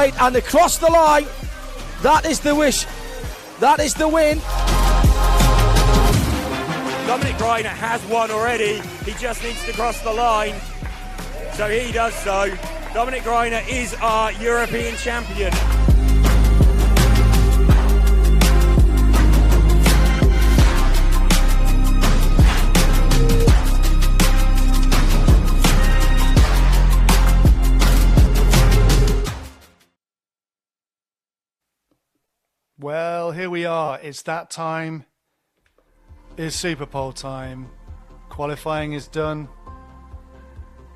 Straight and across the line. That is the wish. That is the win. Dominic Greiner has won already. He just needs to cross the line. So he does so. Dominic Greiner is our European champion. Well, here we are. It's that time. It's Super Pole time. Qualifying is done.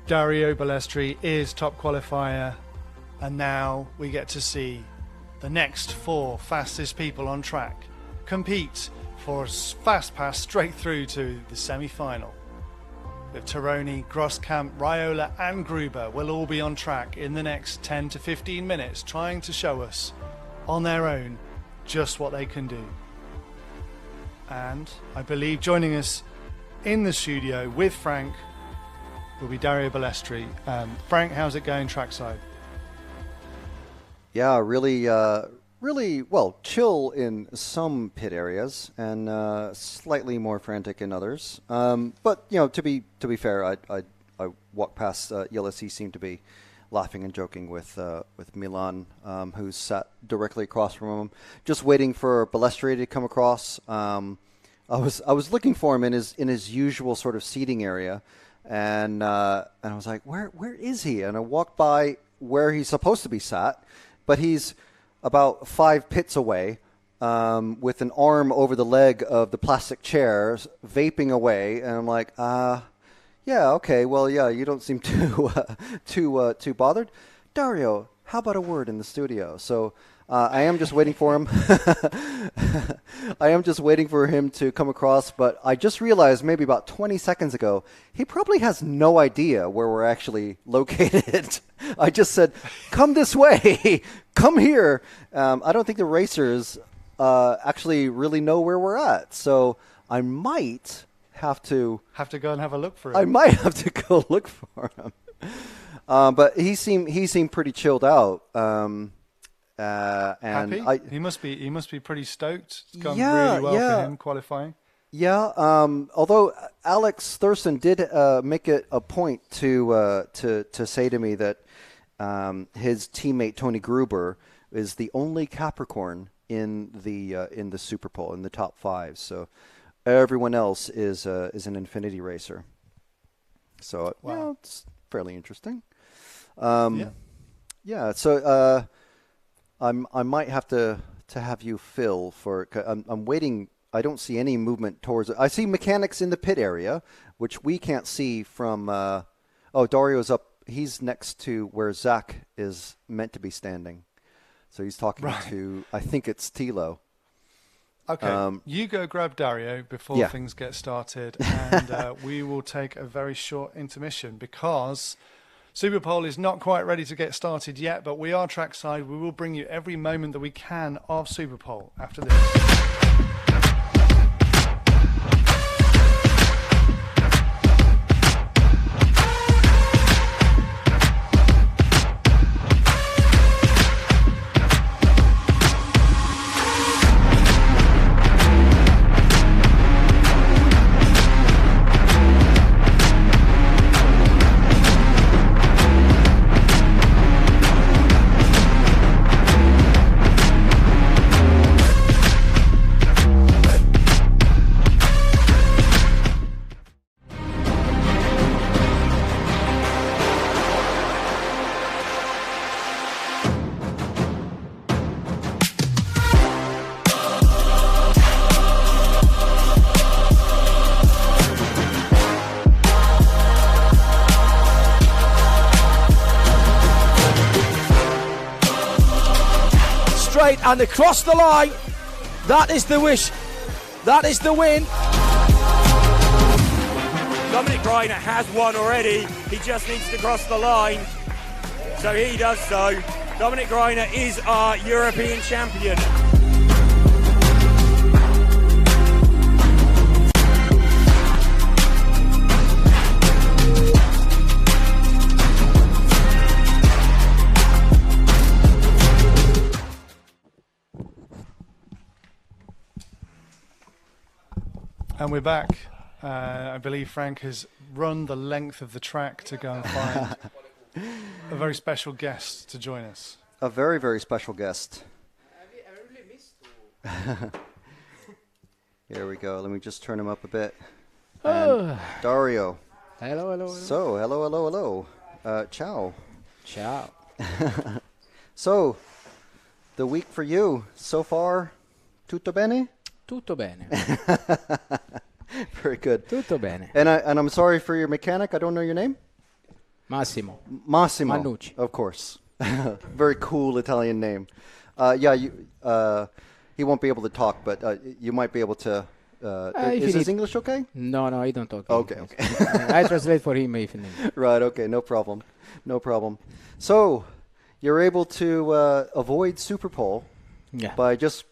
Dario Balestri is top qualifier. And now we get to see the next 4 fastest people on track compete for a fast pass straight through to the semi-final. With Tironi, Grosskamp, Raiola and Gruber will all be on track in the next 10 to 15 minutes trying to show us on their own just what they can do. And I believe joining us in the studio with Frank will be Dario Balestri. Frank, how's it going trackside? Yeah, really well, chill in some pit areas and slightly more frantic in others. But you know, to be fair, I walked past Yillis. He seemed to be laughing and joking with Milan, who sat directly across from him, just waiting for Balestri to come across. I was looking for him in his usual sort of seating area, and I was like, where is he? And I walked by where he's supposed to be sat, but he's about 5 pits away, with an arm over the leg of the plastic chair, vaping away, and I'm like, yeah, okay, well, yeah, you don't seem too bothered. Dario, how about a word in the studio? So I am just waiting for him. I am just waiting for him to come across, but I just realized maybe about 20 seconds ago, he probably has no idea where we're actually located. I just said, come this way, come here. I don't think the racers actually really know where we're at, so I might have to go and have a look for him. I might have to go look for him. But he seemed pretty chilled out. And happy? He must be pretty stoked. It's gone really well for him qualifying. Yeah. Although Alex Thurston did make it a point to say to me that his teammate Tony Gruber is the only Capricorn in the Super Pole in the top 5. So everyone else is an Infinity racer. So it's fairly interesting. Yeah. So I might have to have you fill for. I'm waiting. I don't see any movement towards it. I see mechanics in the pit area, which we can't see from. Dario's up. He's next to where Zach is meant to be standing. So he's talking to. I think it's Tilo. Okay, you go grab Dario before things get started, and we will take a very short intermission because Super Pole is not quite ready to get started yet, but we are trackside. We will bring you every moment that we can of Super Pole after this. And across the line. That is the wish. That is the win. Dominic Greiner has won already. He just needs to cross the line. So he does so. Dominic Greiner is our European champion. And we're back. I believe Frank has run the length of the track to go and find a very special guest to join us. A very, very special guest. Here we go. Let me just turn him up a bit. And Dario. Hello, hello, hello. So, hello. Ciao. Ciao. So, the week for you so far, tutto bene? Tutto bene. Very good. Tutto bene. And I'm sorry for your mechanic. I don't know your name. Massimo. Massimo. Mannucci. Of course. Very cool Italian name. He won't be able to talk, but you might be able to. Is his English okay? No, I don't talk Okay, English. okay. I translate for him if needed. Right, okay, no problem. So, you're able to avoid Super Pole by just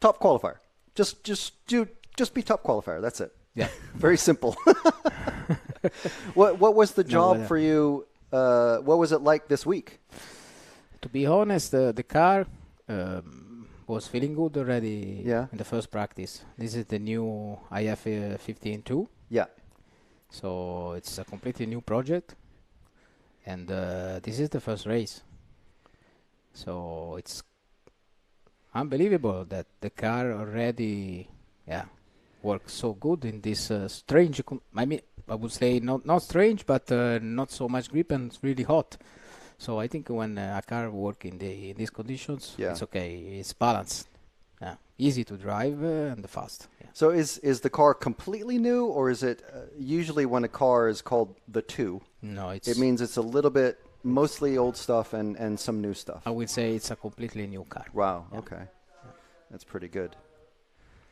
top qualifier. Just be top qualifier. That's it. Yeah. Very simple. What was the job for you? What was it like this week? To be honest, the car was feeling good already in the first practice. This is the new IF15-2. Yeah. So it's a completely new project. And this is the first race. So it's unbelievable that the car already works so good in this strange, I would say not strange, but not so much grip and it's really hot. So I think when a car works in these conditions, it's okay. It's balanced. Yeah, easy to drive and fast. Yeah. So is the car completely new, or is it usually when a car is called the 2? No, it means it's a little bit mostly old stuff and some new stuff. I would say it's a completely new car. Wow. Yeah. Okay, that's pretty good.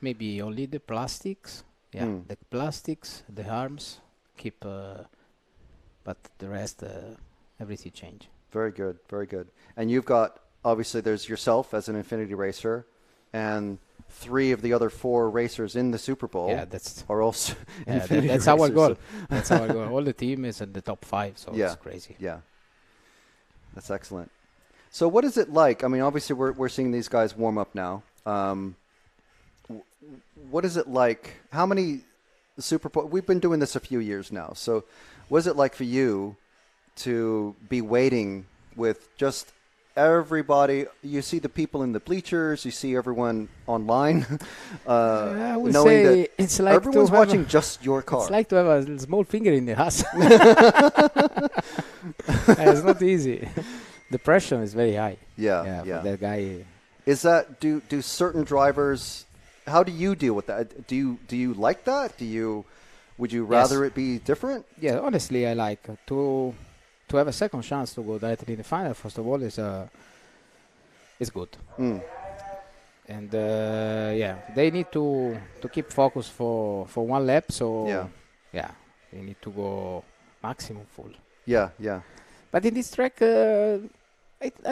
Maybe only the plastics. Yeah, the plastics, the arms keep, but the rest everything change. Very good, very good. And you've got, obviously, there's yourself as an Infinity racer, and 3 of the other 4 racers in the Super Bowl are also Infinity that's racers. Our goal. That's our goal. All the team is in the top 5, so it's crazy. Yeah, that's excellent. So what is it like? I mean, obviously, we're seeing these guys warm up now. What is it like? How many Super Bowl? We've been doing this a few years now. So what is it like for you to be waiting with just everybody? You see the people in the bleachers, you see everyone online, I would knowing say that it's like everyone's watching just your car. It's like to have a small finger in the ass. It's not easy. The pressure is very high. Yeah. For that guy. Is that do certain drivers? How do you deal with that? Do you like that? Would you rather it be different? Yeah, honestly, I like to have a second chance to go directly in the final. First of all, is good. And they need to keep focus for one lap. So they need to go maximum full. Yeah. But in this track, I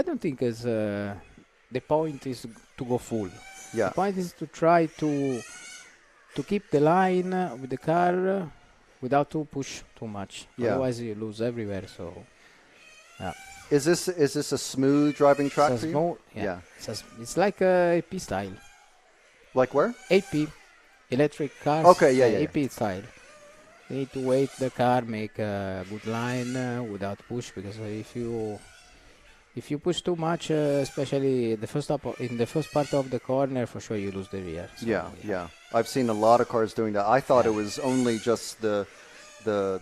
don't think the point is to go full. Yeah. The point is to try to keep the line with the car without to push too much. Yeah. Otherwise, you lose everywhere. So, Is this a smooth driving track for you? Yeah. It's like AP style. Like where? AP, electric cars. Okay, yeah. AP style. You need to wait the car, make a good line without push, because if you push too much, especially in the first part of the corner, for sure you lose the rear. So, yeah. I've seen a lot of cars doing that. I thought it was only just the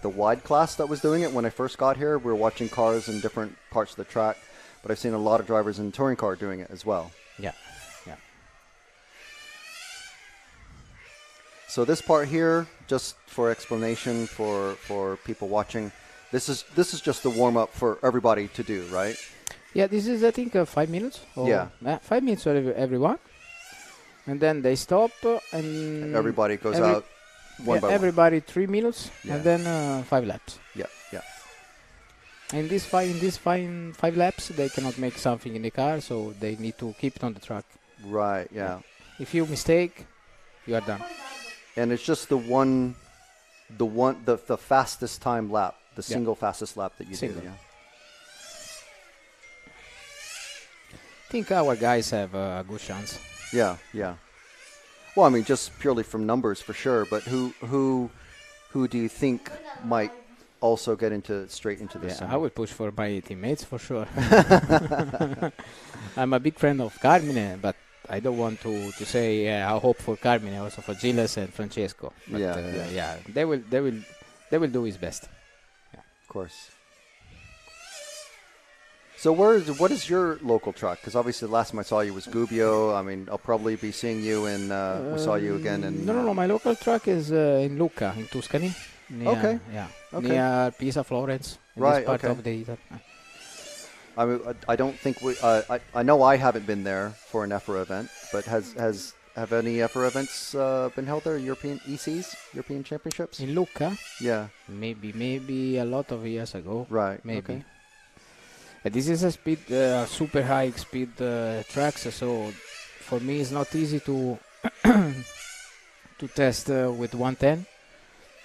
wide class that was doing it. When I first got here, we were watching cars in different parts of the track, but I've seen a lot of drivers in touring car doing it as well. Yeah. So this part here, just for explanation for people watching, this is just the warm up for everybody to do, right? Yeah, this is, I think, 5 minutes. 5 minutes for everyone. And then they stop and everybody goes out one by everybody 3 minutes and then 5 laps. Yeah. And in these 5 laps, they cannot make something in the car, so they need to keep it on the track. Right, yeah. If you mistake, you are done. And it's just the fastest time lap, the single fastest lap that you do. Yeah. I think our guys have a good chance. Yeah. Well, I mean, just purely from numbers for sure. But who do you think might also get straight into this? I will push for my teammates for sure. I'm a big friend of Carmine, but I don't want to say I hope for Carmine, also for Gilles and Francesco. But, they will do his best. Yeah. Of course. So what is your local track? Because obviously the last time I saw you was Gubbio. I mean, I'll probably be seeing you in. We saw you again in. No. My local track is in Lucca, in Tuscany. Near, near Pisa, Florence. In this part of the Italy. I mean, I don't think I know I haven't been there for an EFRA event, but have any EFRA events been held there? European ECs, European Championships in Lucca? Yeah, maybe a lot of years ago. Right. Maybe. Okay. This is a super high speed tracks, so for me it's not easy to to test with 110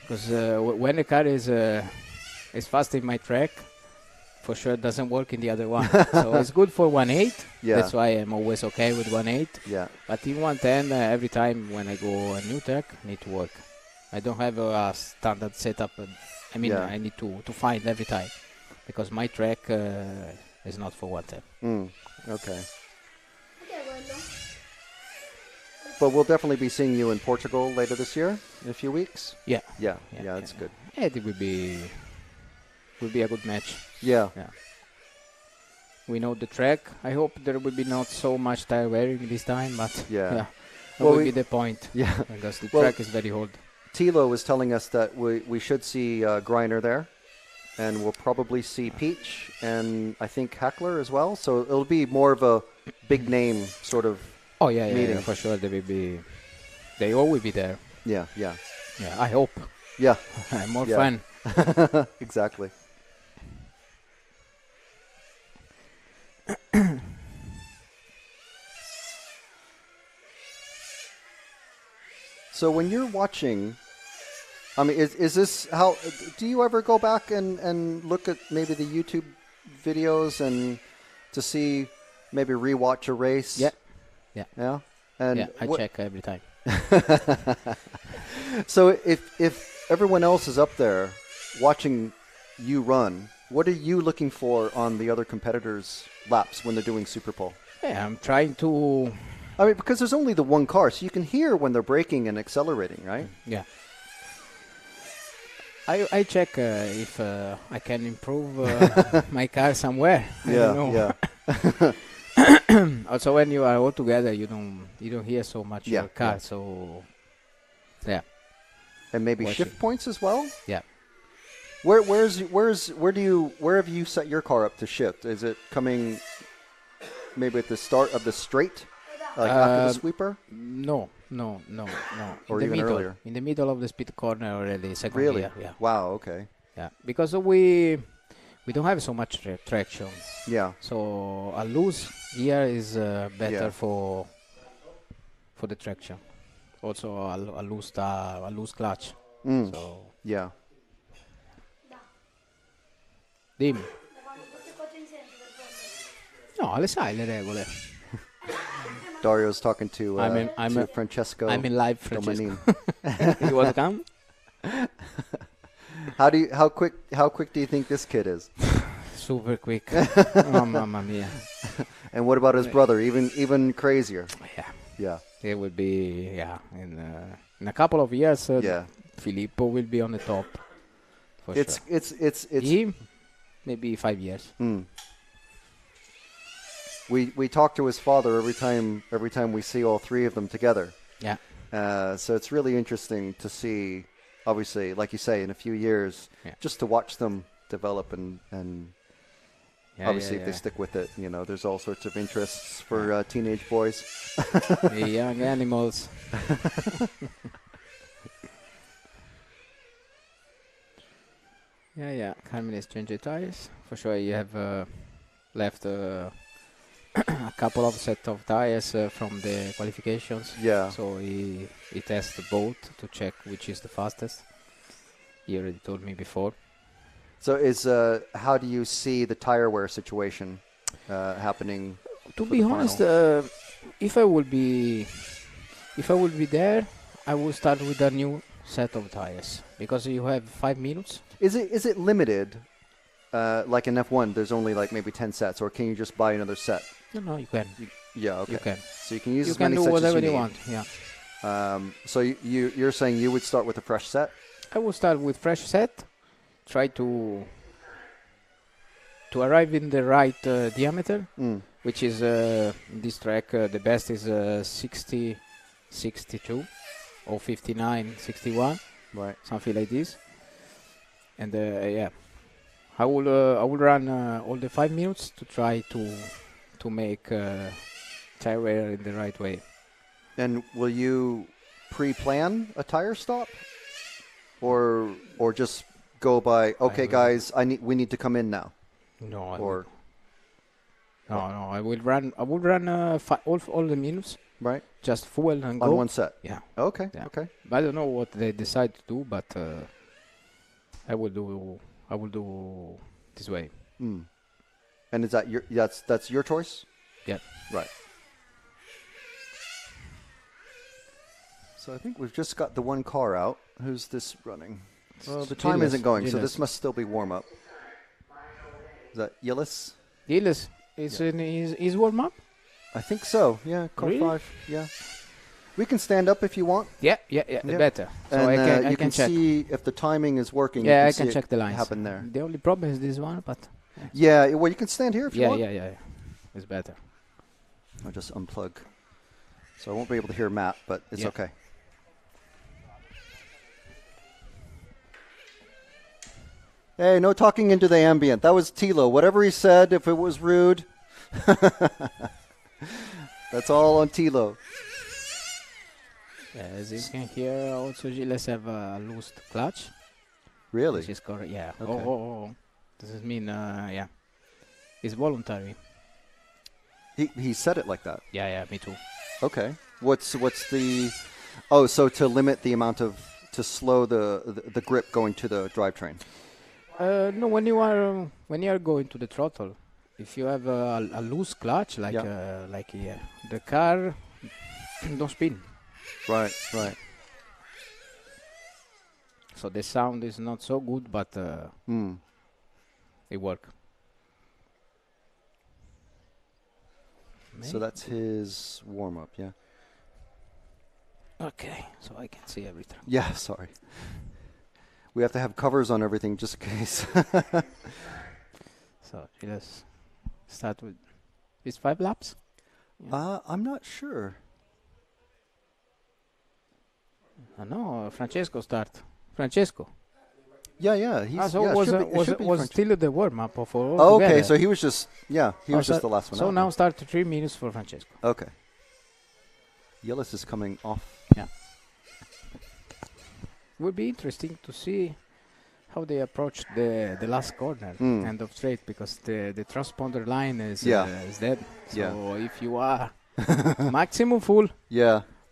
because when the car is fast in my track, for sure it doesn't work in the other one. So it's good for 1.8. Yeah. That's why I'm always okay with 1.8. Yeah. But in 110, every time when I go a new track, need to work. I don't have a standard setup. I need to find every time. Because my track is not for 110. Okay. But we'll definitely be seeing you in Portugal later this year, in a few weeks. Yeah, that's good. Yeah, it will be a good match. Yeah. We know the track. I hope there will be not so much tire wearing this time, but that will be the point. Yeah, because the track is very old. Tilo was telling us that we should see Greiner there. And we'll probably see Peach and I think Hackler as well. So it'll be more of a big name sort of meeting. Yeah, for sure. They all will be there. Yeah. I hope. Yeah. More fun. Exactly. So when you're watching, I mean, is this how? Do you ever go back and look at maybe the YouTube videos and to see maybe rewatch a race? Yeah. And I check every time. So if everyone else is up there watching you run, what are you looking for on the other competitors' laps when they're doing Super Pole? Yeah, I'm trying to. I mean, because there's only the one car, so you can hear when they're braking and accelerating, right? Yeah. I check if I can improve my car somewhere. Yeah. Also, when you are all together, you don't hear so much your car. Yeah. So, yeah. And maybe shift points as well. Yeah. Where have you set your car up to shift? Is it coming maybe at the start of the straight, like after the sweeper? No. Or even earlier? In the middle of the speed corner already, second really? gear. Yeah. Wow, okay. Yeah, because we don't have so much traction. Yeah. So a loose gear is better for the traction. Also a loose clutch. So yeah. Dimmi. No, le sai le regole. Dario's talking to Francesco. I'm in live, Francesco. You want to come? How quick do you think this kid is? Super quick. Oh, mamma mia. And what about his brother? Even crazier. Yeah. It would be in a couple of years. Filippo will be on the top. For sure. It's him. Maybe 5 years. We talk to his father every time we see all three of them together. Yeah. So it's really interesting to see, obviously, like you say, in a few years, just to watch them develop and obviously if they stick with it, there's all sorts of interests for teenage boys. The young animals. Yeah. Carmen is changing tires. For sure, you have left a couple of set of tires from the qualifications. Yeah. So he tests both to check which is the fastest. He already told me before. So how do you see the tire wear situation happening? To be honest, if I would be If I would be there, I will start with a new set of tires because you have 5 minutes. Is it limited? Like in F1, there's only like maybe 10 sets, or can you just buy another set? No, you can. Yeah, okay. You can. So you can use You as can many do sets as whatever you you need. want. Yeah. So you're saying you would start with a fresh set? I will start with fresh set. Try to arrive in the right diameter, which is this track. The best is 60, 62, or 59, 61, Right. something like this. And yeah, I will run all the 5 minutes to try to make tire wear in the right way. And will you pre-plan a tire stop, or just go by? Okay, guys, we need to come in now. No, Or no. I will run all the minutes. right Just fuel and on go. one set. Yeah. Okay. Yeah. Okay. I don't know what they decide to do, but I will do this way. And is that that's your choice? Yeah. Right. So I think we've just got the one car out. Who's this running? Well, the time isn't going, so this must still be warm up. Is that Yillis? Gilles is in his warm up. I think so. Yeah, car Really? 5. Yeah. We can stand up if you want. Yeah. Better. So And I you can check. see if the timing is working. Yeah, I you can see check it the lines. happen there. The only problem is this one, but Yeah, well, you can stand here if you want. yeah. It's better. I'll just unplug. So I won't be able to hear Matt, but it's Yeah. okay. Hey, no talking into the ambient. That was Tilo. Whatever he said, if it was rude, that's all on Tilo. Yeah, as you can hear, also Gilles have a loose clutch. Really? Which is correct. Yeah. Okay. Oh. Does it mean? Yeah. It's voluntary. He said it like that. Yeah. Me too. Okay. What's the? Oh, so to limit the amount of to slow the grip going to the drivetrain. No, when you are going to the throttle, if you have a loose clutch, the car don't spin. Right. So the sound is not so good, but it works. So that's his warm up, yeah. Okay, so I can see everything. Yeah, sorry. We have to have covers on everything just in case. So let's start with these 5 laps. I'm not sure. No, Francesco start. Francesco. Yeah. He's So was still the warm up for all Oh, together. okay, so he was just just the last one. So out. now start 3 minutes for Francesco. Okay. Yillis is coming off. Yeah. Would be interesting to see how they approach the last corner, end of straight, because the transponder line is dead. So if you are maximum full,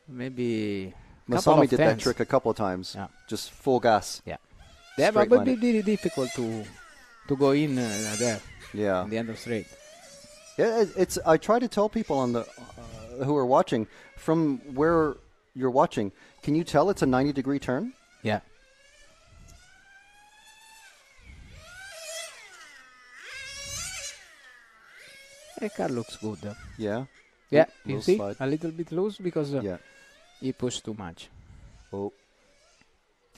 maybe Masami did that trick a couple of times. Yeah. Just full gas. Yeah, but it would be really difficult to go in there. Yeah. In the end of straight. Yeah, I try to tell people on the who are watching from where you're watching. Can you tell it's a 90-degree turn? Yeah. The car looks good. Yeah. Yeah, you Loose see, slide. a little bit loose because he pushed too much. Oh.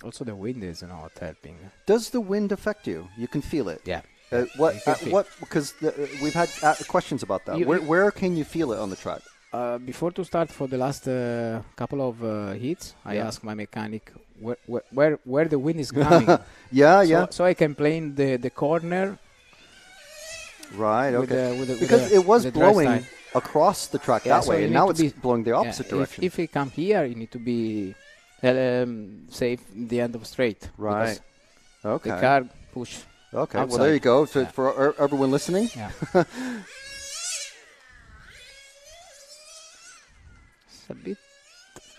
Also, the wind is not helping. Does the wind affect you? You can feel it. Yeah. What? Because we've had questions about that. Where can you feel it on the track? Before to start for the last couple of hits, I asked my mechanic where the wind is coming. So I can play in the corner. Right. Okay. With because it was the blowing across the track that so way, and now it's blowing the opposite direction. If you come here, you need to be safe in the end of straight. Right. Okay. The car push. Okay. Outside. Well, there you go. For everyone listening. Yeah. It's a bit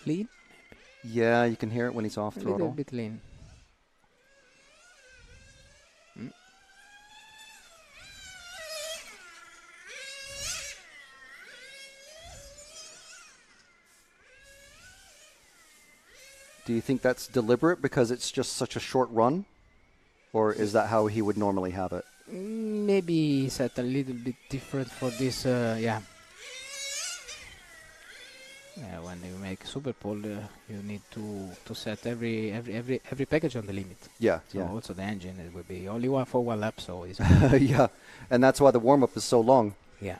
lean. Yeah, you can hear it when he's off A throttle. little bit lean. Do you think that's deliberate because it's just such a short run? Or is that how he would normally have it? Maybe set a little bit different for this, yeah. Yeah, when you make super pole, you need to set every package on the limit. Yeah, So yeah. also the engine, it will be only one for one lap, so it's Yeah, and that's why the warm-up is so long. yeah.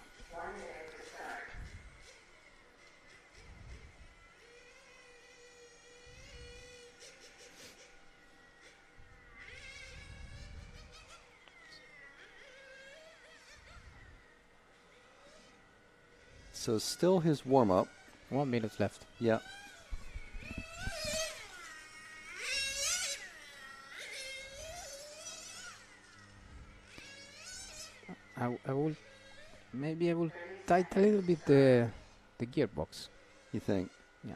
So still his warm-up. 1 minute left. Yeah. I will maybe I will tighten a little bit the gearbox. You think? Yeah.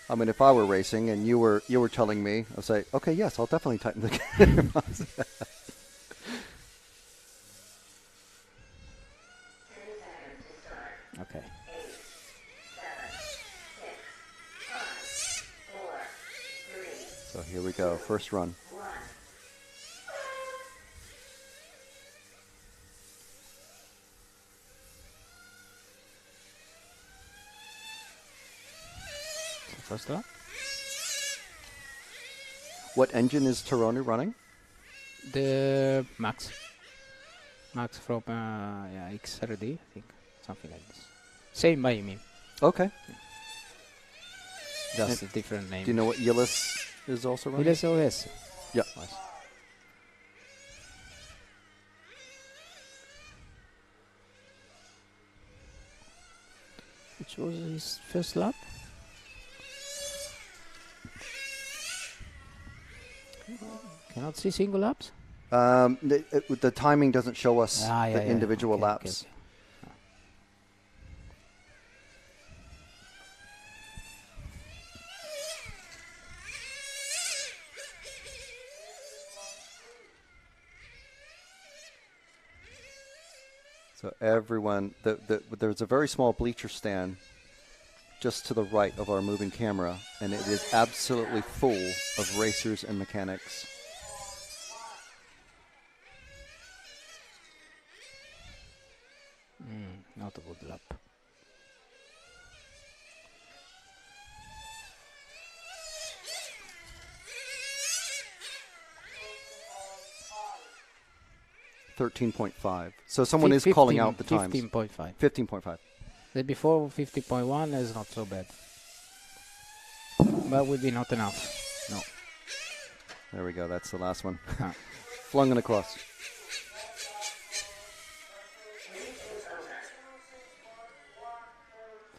I mean, if I were racing and you were telling me, I'd say, okay, yes, I'll definitely tighten the gearbox. Okay. So here we go, first run. First lap. What engine is Tironi running? The Max from yeah, XRD, I think, something like this. Same by me, Okay. just a different name. Do you know what Yillis is also running? Yes, OS. Yeah. Was. Which was his first lap? Cannot see single laps. The timing doesn't show us the Yeah. individual Okay, laps. okay. So everyone, there's a very small bleacher stand just to the right of our moving camera, and it is absolutely full of racers and mechanics. Not a good lap. $13.5. So someone is calling out the times. 15.5. 15.5. The before 50.1 is not so bad. But would be not enough. No. There we go. That's the last one. Huh. Flung it across.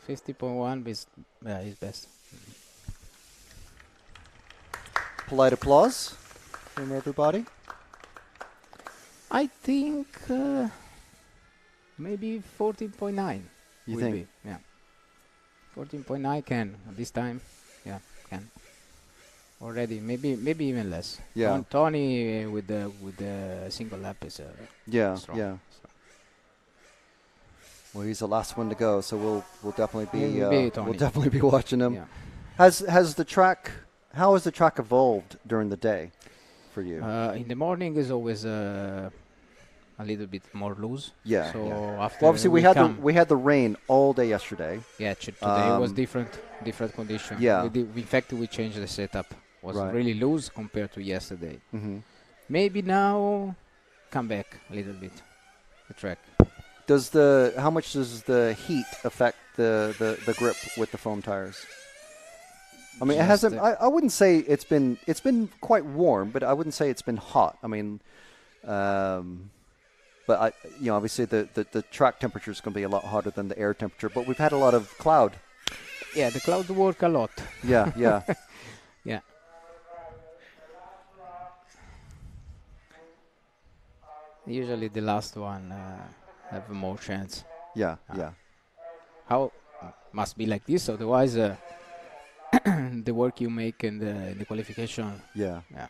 $50.1 is best. Polite applause from everybody. I think maybe 14.9. You will think? be, yeah. 14.9 can this time. Yeah, can. Already, maybe even less. Yeah. Tony with the single lap is Yeah, strong. yeah. Well, he's the last one to go, so we'll definitely be Tony. we'll definitely be watching him. Yeah. Has the track? How has the track evolved during the day for you? In the morning is always a little bit more loose. Yeah. So yeah. after Well, obviously we had the rain all day yesterday. Yeah, today was different condition. Yeah. In fact, we changed the setup. Was Right. really loose compared to yesterday. Mm-hmm. Maybe now come back a little bit the track. How much does the heat affect the grip with the foam tires? I mean, it Just hasn't. I wouldn't say it's been quite warm, but I wouldn't say it's been hot. I mean, but obviously the track temperature is going to be a lot hotter than the air temperature. But we've had a lot of cloud. Yeah, the clouds work a lot. Yeah, yeah. Yeah. Usually the last one have more chance. Yeah, yeah. How must be like this? Otherwise, the work you make in the qualification. Yeah. Yeah.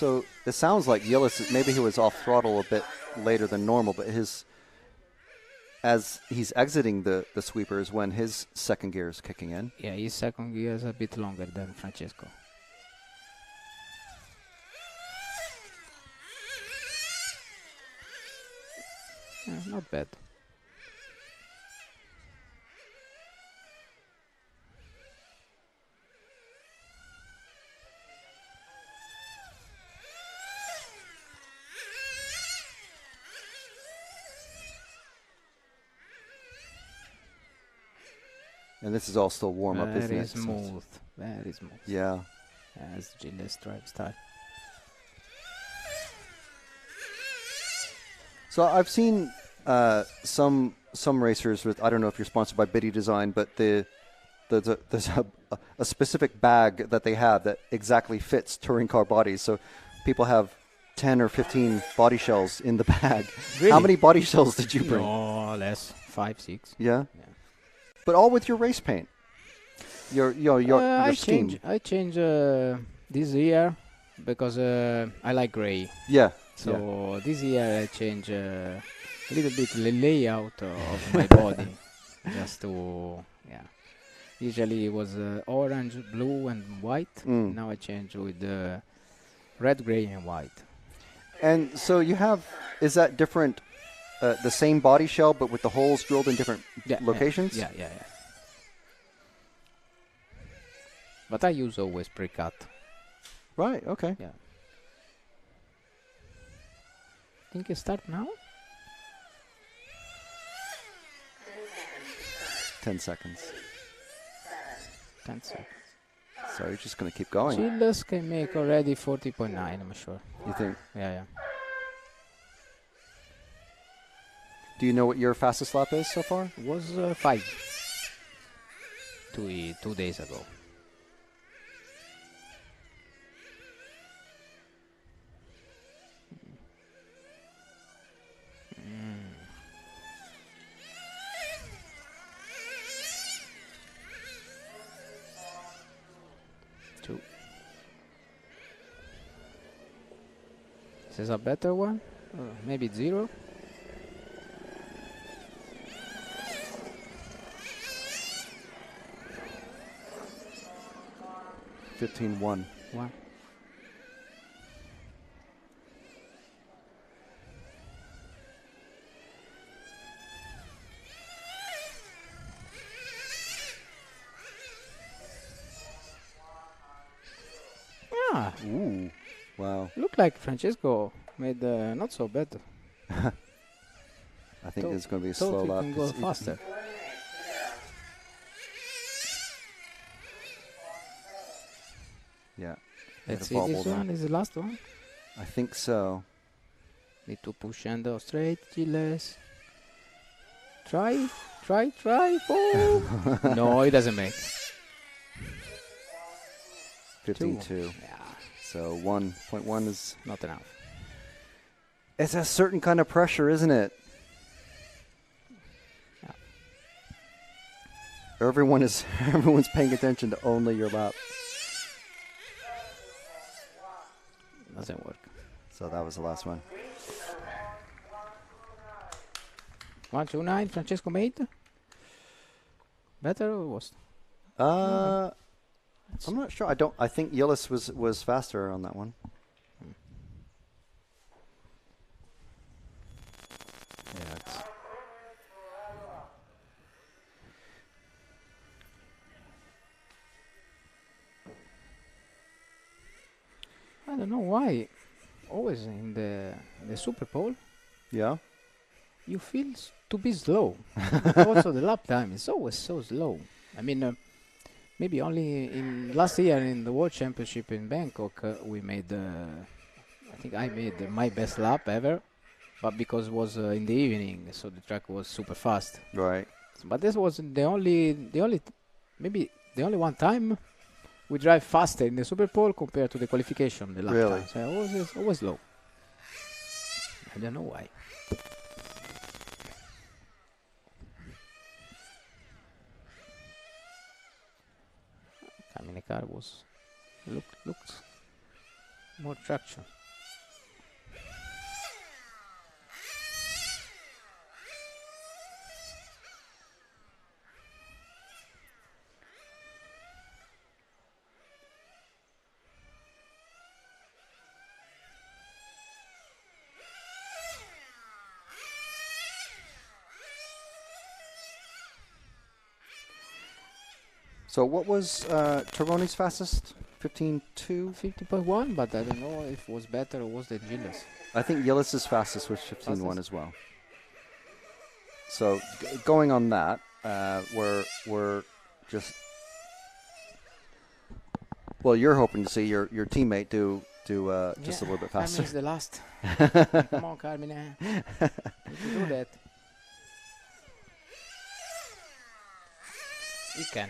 So it sounds like Yillis, maybe he was off throttle a bit later than normal, but as he's exiting the sweepers when his second gear is kicking in. Yeah, his second gear is a bit longer than Francesco. Yeah, not bad. And this is all still warm up, isn't it? Very smooth. Very smooth. Yeah. As Gilles drive style. So I've seen some racers with, I don't know if you're sponsored by Biddy Design, but there's a specific bag that they have that exactly fits touring car bodies. So people have 10 or 15 body shells in the bag. Really? How many body shells did you bring? No, less. 5, 6. Yeah? Yeah. But all with your race paint. Your scheme. I change this year because I like gray. Yeah. So this year I change a little bit the layout of my body, just to Usually it was orange, blue, and white. Now I change with red, gray, and white. And so you have, is that different? The same body shell, but with the holes drilled in different locations? Yeah. But I use always pre-cut. Right, okay. Yeah. Think you start now? 10 seconds. 10 seconds. So you're just going to keep going. Gilles can make already 40.9, I'm sure. You think? Yeah. Do you know what your fastest lap is so far? It was 5. 2 days ago. This is a better one? Maybe 0? $15.1. 1. Ooh. Wow. Look like Francesco made not so bad. I think it's going to be a slow lap. Can go faster. Yeah. Let's see, this one is the last one. I think so. Need to push endo straight, Gilles. Try. Oh. No, it doesn't make. 15.2. Yeah. So 1.1 is Not enough. It's a certain kind of pressure, isn't it? Yeah. Everyone's paying attention to only your lap. Doesn't work. So that was the last one. 129, Francesco made. Better or worse? I'm not sure. I think Yillis was faster on that one. Yeah. I don't know why. Always in the Super Bowl, Yeah. you feel to be slow. Also, the lap time is always so slow. I mean, maybe only in last year in the World Championship in Bangkok, we made. I think I made my best lap ever, but because it was in the evening, so the track was super fast. Right. But this was the only one time we drive faster in the Super Bowl compared to the qualification. The lap Really? time. So it's always low. I don't know why. I mean, the car looked more traction. So what was Tarone's fastest? 15.2? 50.1, but I don't know if it was better or was than Gilles. I think Gilles' fastest was 15.1 as well. So going on that, we're just... Well, you're hoping to see your teammate do just a little bit faster. Carmen's the last. Come on, Carmen. You can do that. You can.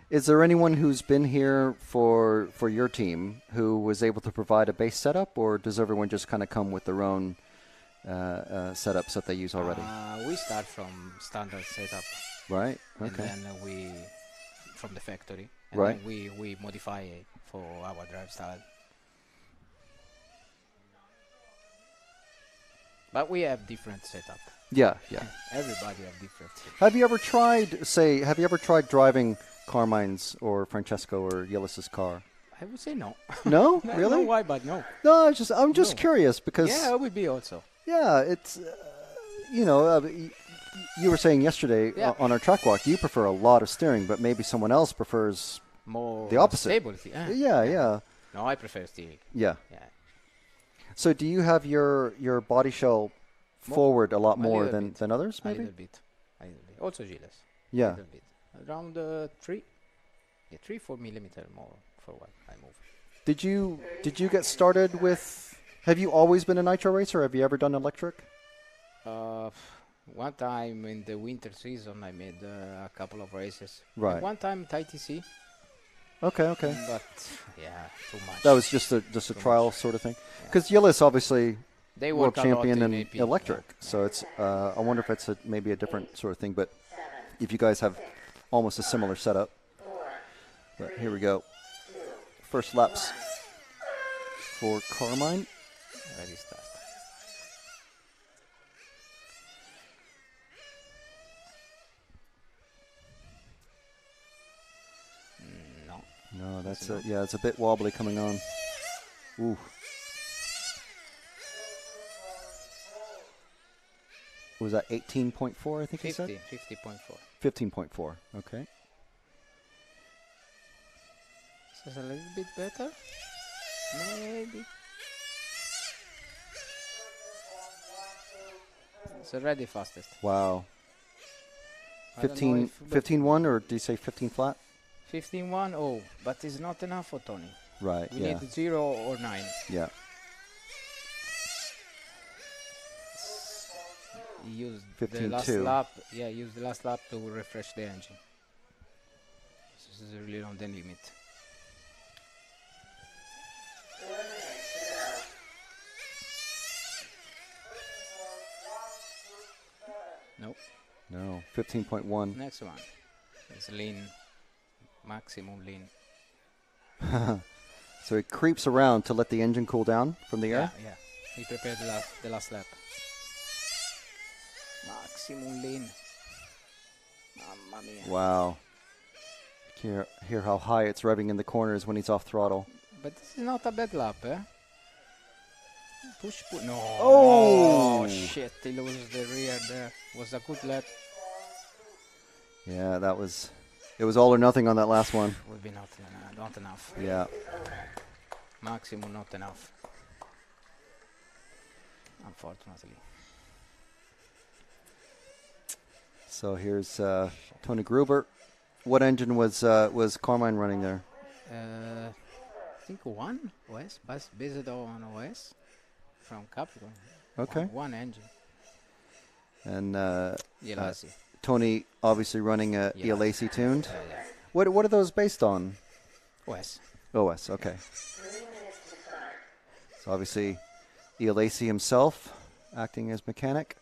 Is there anyone who's been here for your team who was able to provide a base setup, or does everyone just kind of come with their own setups that they use already? We start from standard setup. Right. Okay. And then we from the factory. And right. Then we modify it for our drive style. But we have different setup. Yeah. Everybody have different. Have you ever tried driving Carmine's or Francesco or Gilles' car? I would say no. No? I Really? don't know why, but no. No, I'm just curious because... Yeah, it would be also. Yeah, it's... you were saying yesterday on our track walk, you prefer a lot of steering, but maybe someone else prefers more the opposite. Stability. Yeah. No, I prefer steering. Yeah. So do you have your body shell forward a lot more than others, maybe? A little bit. Also Gilles. Yeah. A little bit. Around 3-4 millimeter more for what I move. Did you get started with... Have you always been a nitro racer? Have you ever done electric? One time in the winter season I made a couple of races. Right. And one time at ITC. Okay. But yeah, too much. That was just a trial sort of thing. Because Gilles obviously they world champion in AP, electric, so it's I wonder if it's maybe a different sort of thing. But if you guys have almost a similar setup. But here we go. First laps for Carmine. Ready start. No, that's it's a bit wobbly coming on. Ooh. Was that 18.4, I think you said? 50.4. 15.4, okay. This is a little bit better. Maybe. It's already fastest. Wow. 15.1, or do you say 15 flat? 15.1, oh, but it's not enough for Tony. Right, We need 0 or 9. Yeah. Use 15.2. the last lap. Yeah, use the last lap to refresh the engine. This is really on the limit. Nope. No, 15.1. Next one is lean, maximum lean. So it creeps around to let the engine cool down from the air? Yeah. He prepared the last lap. Maximum lean. Mamma mia. Wow. Hear how high it's revving in the corners when he's off throttle. But this is not a bad lap, eh? Push. No. Oh! Shit. He loses the rear there. Was a good lap. Yeah, it was all or nothing on that last one. Would be not enough. Yeah. Maximum not enough. Unfortunately. So here's Tony Gruber. What engine was Carmine running there? I think one OS, based on OS from Capricorn. Okay. One engine. And Elasi. Tony obviously running a Elasi tuned. Yeah. What are those based on? OS. OS, okay. So obviously Elasi himself acting as mechanic.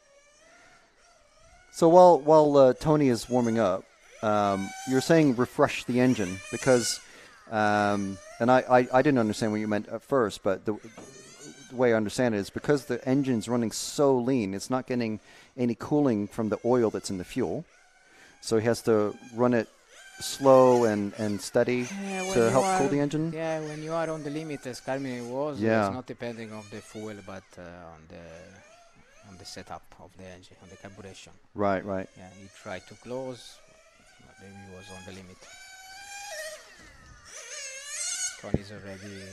So while Tony is warming up, you're saying refresh the engine because, and I didn't understand what you meant at first, but the way I understand it is because the engine's running so lean, it's not getting any cooling from the oil that's in the fuel. So he has to run it slow and steady to help cool the engine. Yeah, when you are on the limit, as Carmine was, it's not depending on the fuel, but on the setup of the engine, on the carburation. Right. Yeah, you try to close maybe he was on the limit. Tony's already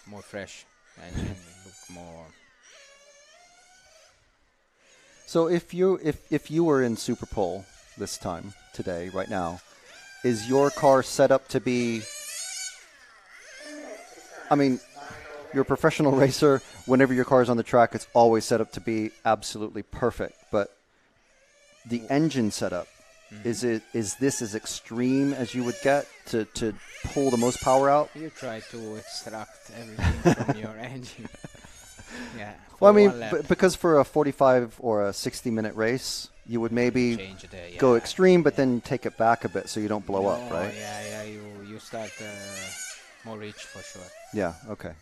more fresh and look more. So if you were in Super Pole this time today, right now, is your car set up to be? I mean, you're a professional racer. Whenever your car is on the track, it's always set up to be absolutely perfect. But the engine setup, is this as extreme as you would get to pull the most power out? You try to extract everything from your engine. Yeah. Well, I mean, because for a 45 or a 60-minute race, you would maybe go extreme, but then take it back a bit so you don't blow up, right? Yeah. You start more rich for sure. Yeah. Okay.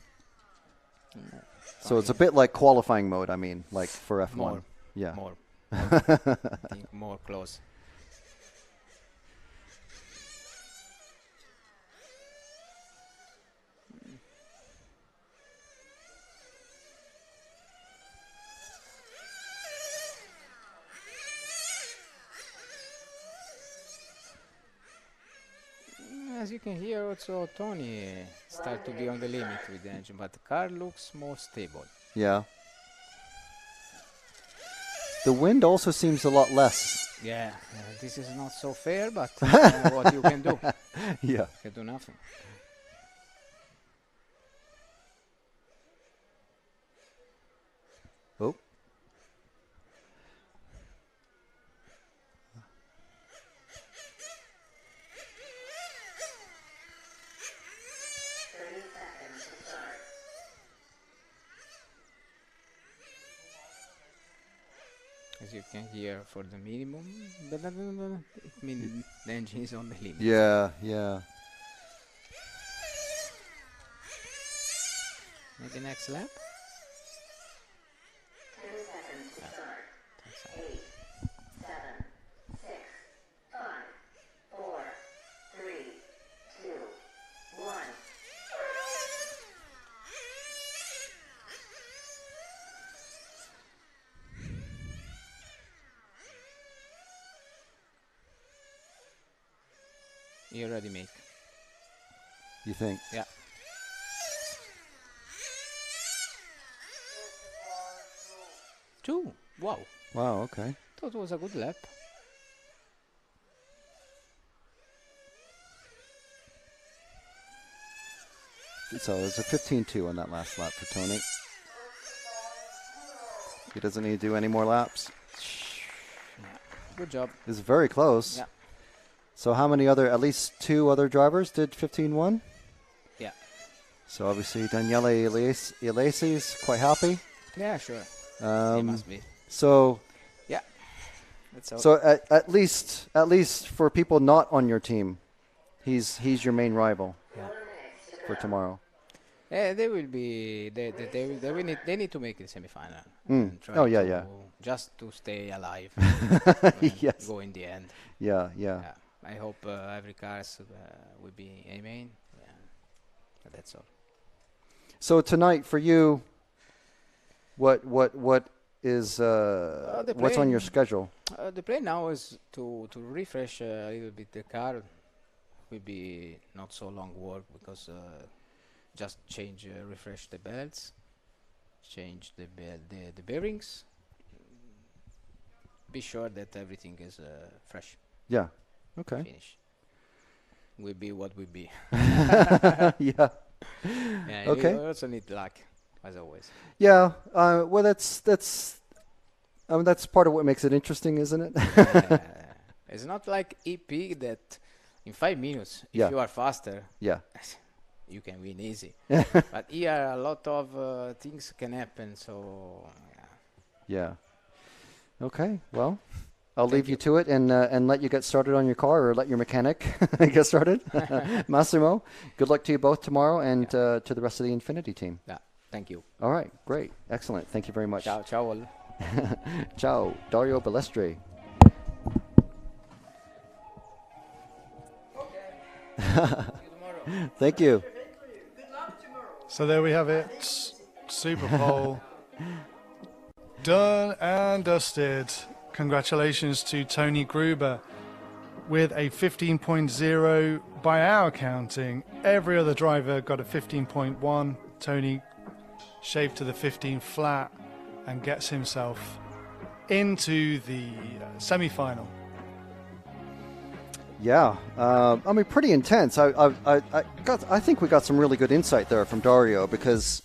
So it's a bit like qualifying mode. I mean, like for F1. More. Yeah. More. I think more close. As you can hear, also Tony start to be on the limit with the engine, but the car looks more stable. Yeah. The wind also seems a lot less. Yeah, this is not so fair, but what you can do. Yeah. You can do nothing. Oh. As you can hear, for the minimum, it means the engine is on the limit. Yeah. Maybe next lap? 10 seconds to start. 8, 7, 6, 5, 4, 3, 2, 1. You already make. You think? Yeah. Two. Wow. Wow. Okay. Thought it was a good lap. So it's a 15-2 on that last lap for Tony. He doesn't need to do any more laps. Yeah. Good job. It's very close. Yeah. So how many at least two other drivers did 15-1? Yeah. So obviously Daniele Ilesi is quite happy. Yeah, sure. He must be. So yeah. That's all. So at least for people not on your team, he's your main rival for tomorrow. They will be. They need to make the semifinal. Mm. Try Oh yeah. Just to stay alive. Yes. Go in the end. Yeah. I hope every cars will be amen. Yeah. But that's all. So tonight for you, what is what's on your schedule? The plan now is to refresh a little bit the car. Will be not so long work because just refresh the belts, change the bearings. Be sure that everything is fresh. Yeah. Okay. Finish. Will be what will be. Yeah. Okay. You also need luck, as always. Yeah. Well, that's part of what makes it interesting, isn't it? It's not like EP that in 5 minutes, if you are faster, yeah, you can win easy. But here, a lot of things can happen. So. Yeah. Okay. Well. I'll leave you to it and let you get started on your car, or let your mechanic get started. Massimo, good luck to you both tomorrow and to the rest of the Infinity team. Yeah, thank you. All right, great. Excellent. Thank you very much. Ciao, ciao all. Ciao, Dario Balestre. Thank you. So there we have it. Super Bowl done and dusted. Congratulations to Tony Gruber with a 15.0 by our counting. Every other driver got a 15.1. Tony shaved to the 15 flat and gets himself into the semi-final. Yeah, I mean, pretty intense. I think we got some really good insight there from Dario because,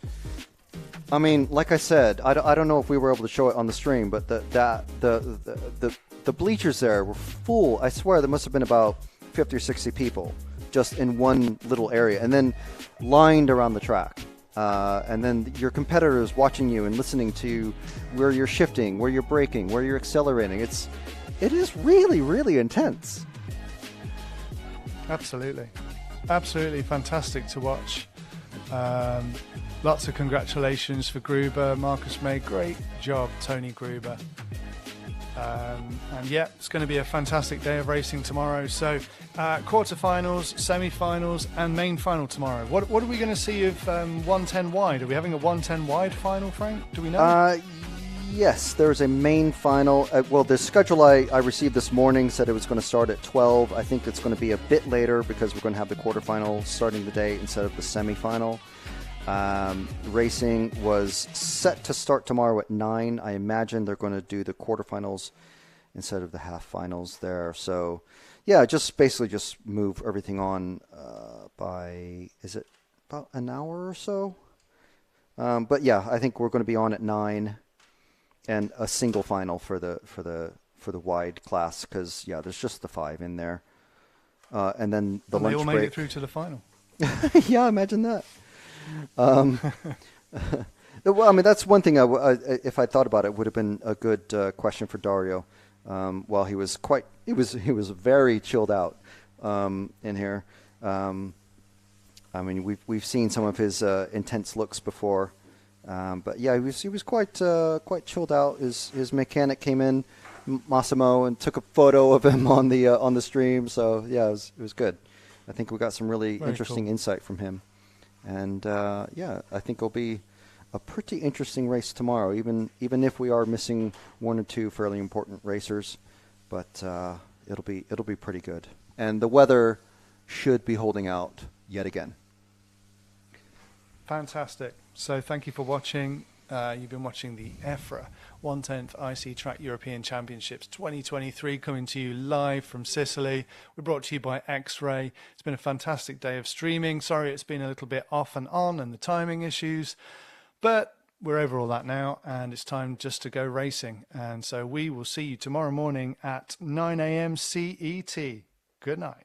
I mean, like I said, I don't know if we were able to show it on the stream, but the bleachers there were full. I swear there must have been about 50 or 60 people just in one little area, and then lined around the track. And then your competitors watching you and listening to where you're shifting, where you're braking, where you're accelerating. It is really, really intense. Absolutely. Absolutely fantastic to watch. Lots of congratulations for Gruber, Marcus May. Great job, Tony Gruber. And yeah, it's going to be a fantastic day of racing tomorrow. So quarterfinals, semi-finals, and main final tomorrow. What are we going to see of 110 wide? Are we having a 110 wide final, Frank? Do we know? Yes, there's a main final. Well, the schedule I received this morning said it was going to start at 12. I think it's going to be a bit later because we're going to have the quarterfinal starting the day instead of the semi-final. Racing was set to start tomorrow at 9. I imagine they're going to do the quarterfinals instead of the half finals there. So, yeah, basically move everything on by, is it about an hour or so? But yeah, I think we're going to be on at 9. And a single final for the wide class because there's just the 5 in there, and then the lunch break. They all made it through to the final. Yeah, imagine that. Well, I mean that's one thing. If I thought about it, would have been a good question for Dario. While he was very chilled out in here. I mean, we've seen some of his intense looks before. But yeah, he was quite chilled out. His mechanic came in, Massimo, and took a photo of him on the stream. So yeah, it was good. I think we got some really Very interesting cool insight from him, and yeah, I think it'll be a pretty interesting race tomorrow. Even if we are missing one or two fairly important racers, but it'll be pretty good. And the weather should be holding out yet again. Fantastic. So thank you for watching. You've been watching the EFRA 110th IC Track European Championships 2023 coming to you live from Sicily. We're brought to you by X-Ray. It's been a fantastic day of streaming. Sorry it's been a little bit off and on and the timing issues, but we're over all that now and it's time just to go racing. And so we will see you tomorrow morning at 9 a.m. CET. Good night.